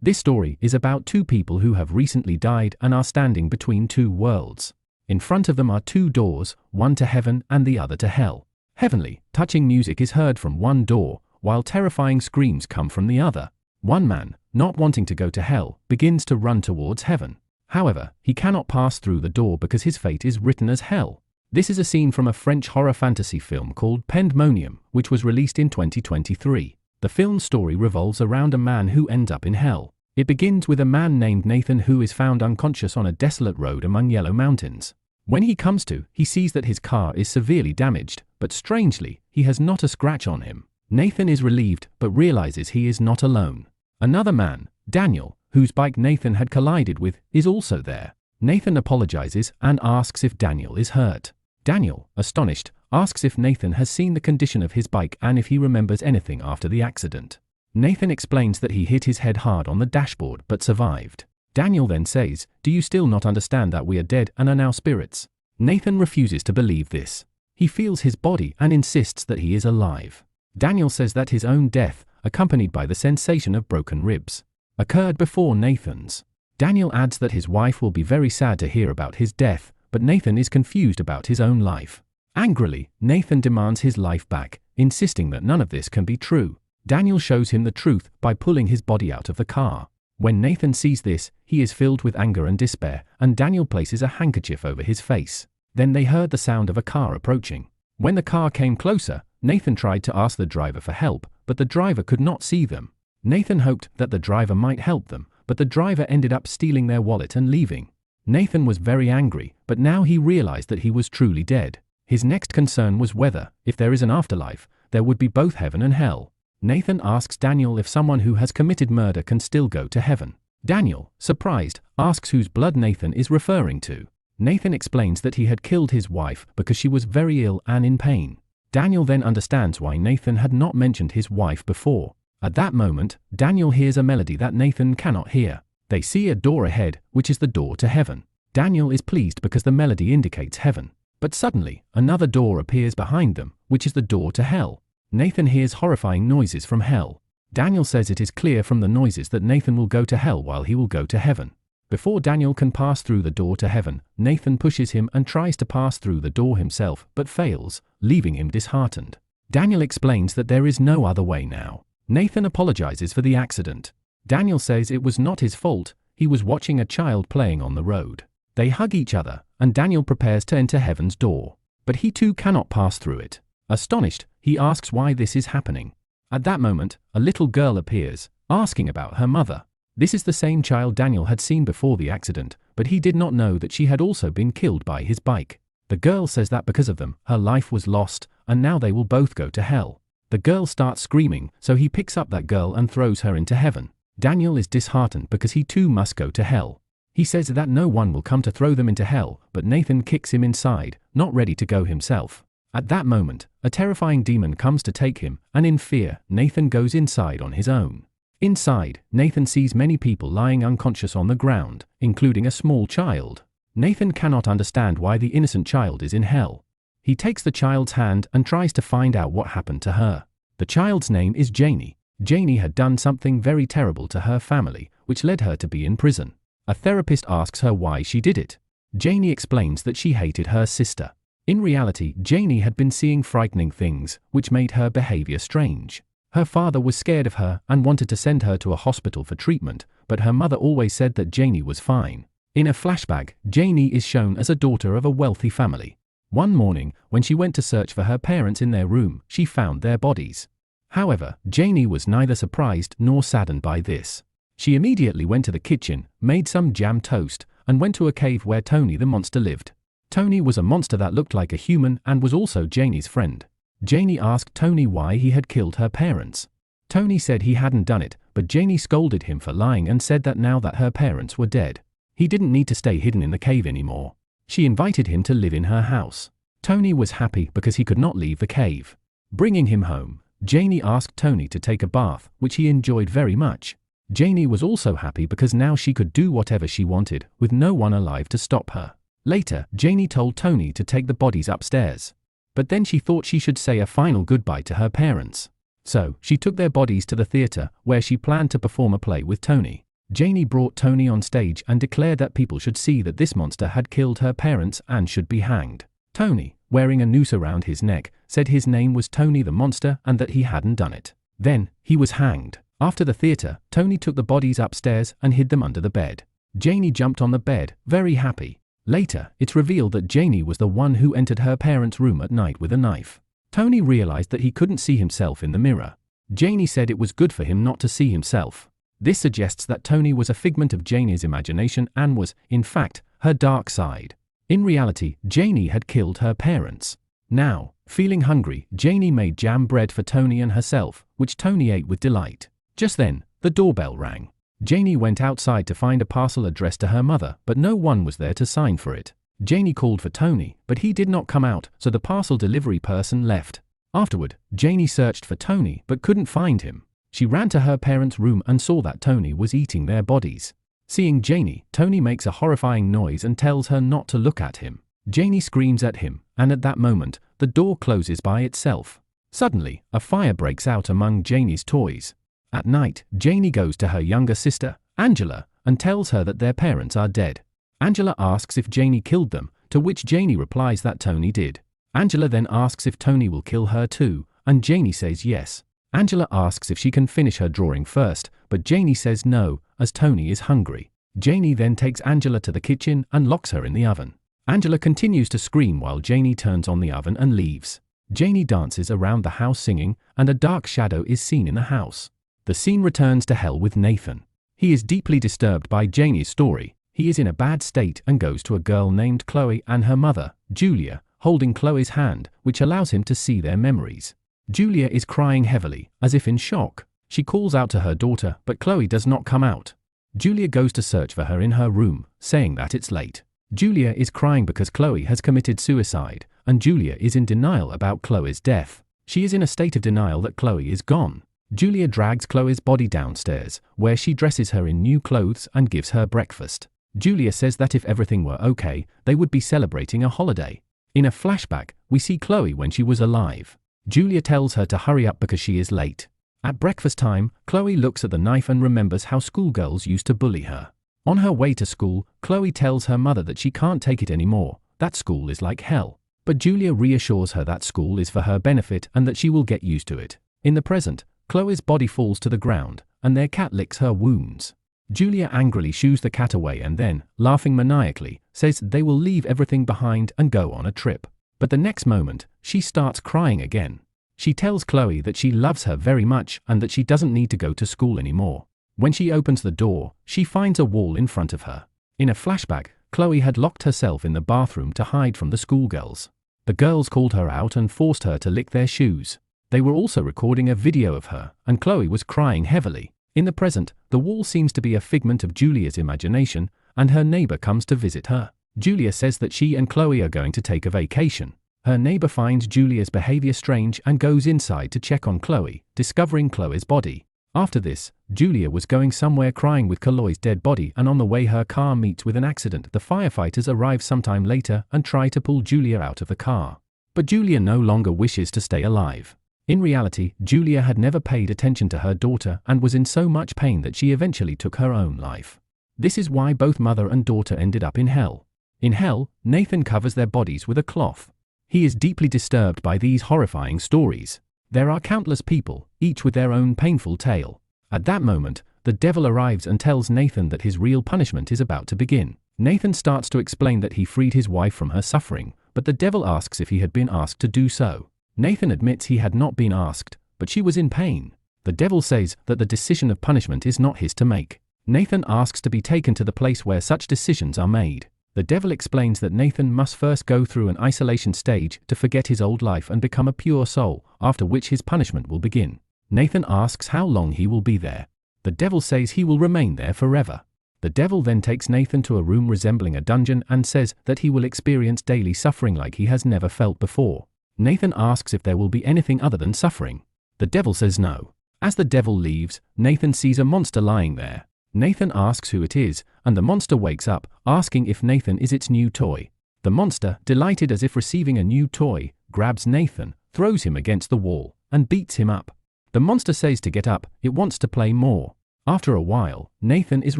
This story is about two people who have recently died and are standing between two worlds. In front of them are two doors, one to heaven and the other to hell. Heavenly, touching music is heard from one door, while terrifying screams come from the other. One man, not wanting to go to hell, begins to run towards heaven. However, he cannot pass through the door because his fate is written as hell. This is a scene from a French horror fantasy film called Pandemonium, which was released in 2023. The film's story revolves around a man who ends up in hell. It begins with a man named Nathan who is found unconscious on a desolate road among yellow mountains. When he comes to, he sees that his car is severely damaged, but strangely, he has not a scratch on him. Nathan is relieved, but realizes he is not alone. Another man, Daniel, whose bike Nathan had collided with, is also there. Nathan apologizes and asks if Daniel is hurt. Daniel, astonished, asks if Nathan has seen the condition of his bike and if he remembers anything after the accident. Nathan explains that he hit his head hard on the dashboard but survived. Daniel then says, "Do you still not understand that we are dead and are now spirits?" Nathan refuses to believe this. He feels his body and insists that he is alive. Daniel says that his own death, accompanied by the sensation of broken ribs, occurred before Nathan's. Daniel adds that his wife will be very sad to hear about his death, but Nathan is confused about his own life. Angrily, Nathan demands his life back, insisting that none of this can be true. Daniel shows him the truth by pulling his body out of the car. When Nathan sees this, he is filled with anger and despair, and Daniel places a handkerchief over his face. Then they heard the sound of a car approaching. When the car came closer, Nathan tried to ask the driver for help, but the driver could not see them. Nathan hoped that the driver might help them, but the driver ended up stealing their wallet and leaving. Nathan was very angry, but now he realized that he was truly dead. His next concern was whether, if there is an afterlife, there would be both heaven and hell. Nathan asks Daniel if someone who has committed murder can still go to heaven. Daniel, surprised, asks whose blood Nathan is referring to. Nathan explains that he had killed his wife because she was very ill and in pain. Daniel then understands why Nathan had not mentioned his wife before. At that moment, Daniel hears a melody that Nathan cannot hear. They see a door ahead, which is the door to heaven. Daniel is pleased because the melody indicates heaven. But suddenly, another door appears behind them, which is the door to hell. Nathan hears horrifying noises from hell. Daniel says it is clear from the noises that Nathan will go to hell while he will go to heaven. Before Daniel can pass through the door to heaven, Nathan pushes him and tries to pass through the door himself, but fails, leaving him disheartened. Daniel explains that there is no other way now. Nathan apologizes for the accident. Daniel says it was not his fault, he was watching a child playing on the road. They hug each other, and Daniel prepares to enter heaven's door. But he too cannot pass through it. Astonished, he asks why this is happening. At that moment, a little girl appears, asking about her mother. This is the same child Daniel had seen before the accident, but he did not know that she had also been killed by his bike. The girl says that because of them, her life was lost, and now they will both go to hell. The girl starts screaming, so he picks up that girl and throws her into heaven. Daniel is disheartened because he too must go to hell. He says that no one will come to throw them into hell, but Nathan kicks him inside, not ready to go himself. At that moment, a terrifying demon comes to take him, and in fear, Nathan goes inside on his own. Inside, Nathan sees many people lying unconscious on the ground, including a small child. Nathan cannot understand why the innocent child is in hell. He takes the child's hand and tries to find out what happened to her. The child's name is Janie. Janie had done something very terrible to her family, which led her to be in prison. A therapist asks her why she did it. Janie explains that she hated her sister. In reality, Janie had been seeing frightening things, which made her behavior strange. Her father was scared of her and wanted to send her to a hospital for treatment, but her mother always said that Janie was fine. In a flashback, Janie is shown as a daughter of a wealthy family. One morning, when she went to search for her parents in their room, she found their bodies. However, Janie was neither surprised nor saddened by this. She immediately went to the kitchen, made some jam toast, and went to a cave where Tony the monster lived. Tony was a monster that looked like a human and was also Janie's friend. Janie asked Tony why he had killed her parents. Tony said he hadn't done it, but Janie scolded him for lying and said that now that her parents were dead, he didn't need to stay hidden in the cave anymore. She invited him to live in her house. Tony was happy because he could not leave the cave. Bringing him home, Janie asked Tony to take a bath, which he enjoyed very much. Janie was also happy because now she could do whatever she wanted, with no one alive to stop her. Later, Janie told Tony to take the bodies upstairs. But then she thought she should say a final goodbye to her parents. So, she took their bodies to the theater, where she planned to perform a play with Tony. Janie brought Tony on stage and declared that people should see that this monster had killed her parents and should be hanged. Tony, wearing a noose around his neck, said his name was Tony the Monster and that he hadn't done it. Then, he was hanged. After the theater, Tony took the bodies upstairs and hid them under the bed. Janie jumped on the bed, very happy. Later, it's revealed that Janie was the one who entered her parents' room at night with a knife. Tony realized that he couldn't see himself in the mirror. Janie said it was good for him not to see himself. This suggests that Tony was a figment of Janie's imagination and was, in fact, her dark side. In reality, Janie had killed her parents. Now, feeling hungry, Janie made jam bread for Tony and herself, which Tony ate with delight. Just then, the doorbell rang. Janie went outside to find a parcel addressed to her mother, but no one was there to sign for it. Janie called for Tony, but he did not come out, so the parcel delivery person left. Afterward, Janie searched for Tony but couldn't find him. She ran to her parents' room and saw that Tony was eating their bodies. Seeing Janie, Tony makes a horrifying noise and tells her not to look at him. Janie screams at him, and at that moment, the door closes by itself. Suddenly, a fire breaks out among Janie's toys. At night, Janie goes to her younger sister, Angela, and tells her that their parents are dead. Angela asks if Janie killed them, to which Janie replies that Tony did. Angela then asks if Tony will kill her too, and Janie says yes. Angela asks if she can finish her drawing first, but Janie says no, as Tony is hungry. Janie then takes Angela to the kitchen and locks her in the oven. Angela continues to scream while Janie turns on the oven and leaves. Janie dances around the house singing, and a dark shadow is seen in the house. The scene returns to hell with Nathan. He is deeply disturbed by Janie's story. He is in a bad state and goes to a girl named Chloe and her mother, Julia, holding Chloe's hand, which allows him to see their memories. Julia is crying heavily, as if in shock. She calls out to her daughter, but Chloe does not come out. Julia goes to search for her in her room, saying that it's late. Julia is crying because Chloe has committed suicide, and Julia is in denial about Chloe's death. She is in a state of denial that Chloe is gone. Julia drags Chloe's body downstairs, where she dresses her in new clothes and gives her breakfast. Julia says that if everything were okay, they would be celebrating a holiday. In a flashback, we see Chloe when she was alive. Julia tells her to hurry up because she is late. At breakfast time, Chloe looks at the knife and remembers how schoolgirls used to bully her. On her way to school, Chloe tells her mother that she can't take it anymore, that school is like hell. But Julia reassures her that school is for her benefit and that she will get used to it. In the present, Chloe's body falls to the ground, and their cat licks her wounds. Julia angrily shoos the cat away and then, laughing maniacally, says they will leave everything behind and go on a trip. But the next moment, she starts crying again. She tells Chloe that she loves her very much and that she doesn't need to go to school anymore. When she opens the door, she finds a wall in front of her. In a flashback, Chloe had locked herself in the bathroom to hide from the schoolgirls. The girls called her out and forced her to lick their shoes. They were also recording a video of her, and Chloe was crying heavily. In the present, the wall seems to be a figment of Julia's imagination, and her neighbor comes to visit her. Julia says that she and Chloe are going to take a vacation. Her neighbor finds Julia's behavior strange and goes inside to check on Chloe, discovering Chloe's body. After this, Julia was going somewhere crying with Chloe's dead body, and on the way her car meets with an accident. The firefighters arrive sometime later and try to pull Julia out of the car. But Julia no longer wishes to stay alive. In reality, Julia had never paid attention to her daughter and was in so much pain that she eventually took her own life. This is why both mother and daughter ended up in hell. In hell, Nathan covers their bodies with a cloth. He is deeply disturbed by these horrifying stories. There are countless people, each with their own painful tale. At that moment, the devil arrives and tells Nathan that his real punishment is about to begin. Nathan starts to explain that he freed his wife from her suffering, but the devil asks if he had been asked to do so. Nathan admits he had not been asked, but she was in pain. The devil says that the decision of punishment is not his to make. Nathan asks to be taken to the place where such decisions are made. The devil explains that Nathan must first go through an isolation stage to forget his old life and become a pure soul, after which his punishment will begin. Nathan asks how long he will be there. The devil says he will remain there forever. The devil then takes Nathan to a room resembling a dungeon and says that he will experience daily suffering like he has never felt before. Nathan asks if there will be anything other than suffering. The devil says no. As the devil leaves, Nathan sees a monster lying there. Nathan asks who it is, and the monster wakes up, asking if Nathan is its new toy. The monster, delighted as if receiving a new toy, grabs Nathan, throws him against the wall, and beats him up. The monster says to get up, it wants to play more. After a while, Nathan is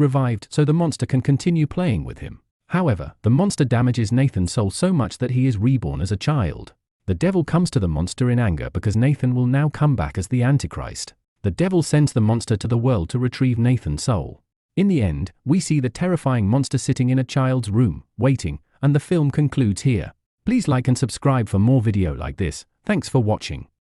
revived so the monster can continue playing with him. However, the monster damages Nathan's soul so much that he is reborn as a child. The devil comes to the monster in anger because Nathan will now come back as the Antichrist. The devil sends the monster to the world to retrieve Nathan's soul. In the end, we see the terrifying monster sitting in a child's room, waiting, and the film concludes here. Please like and subscribe for more video like this. Thanks for watching.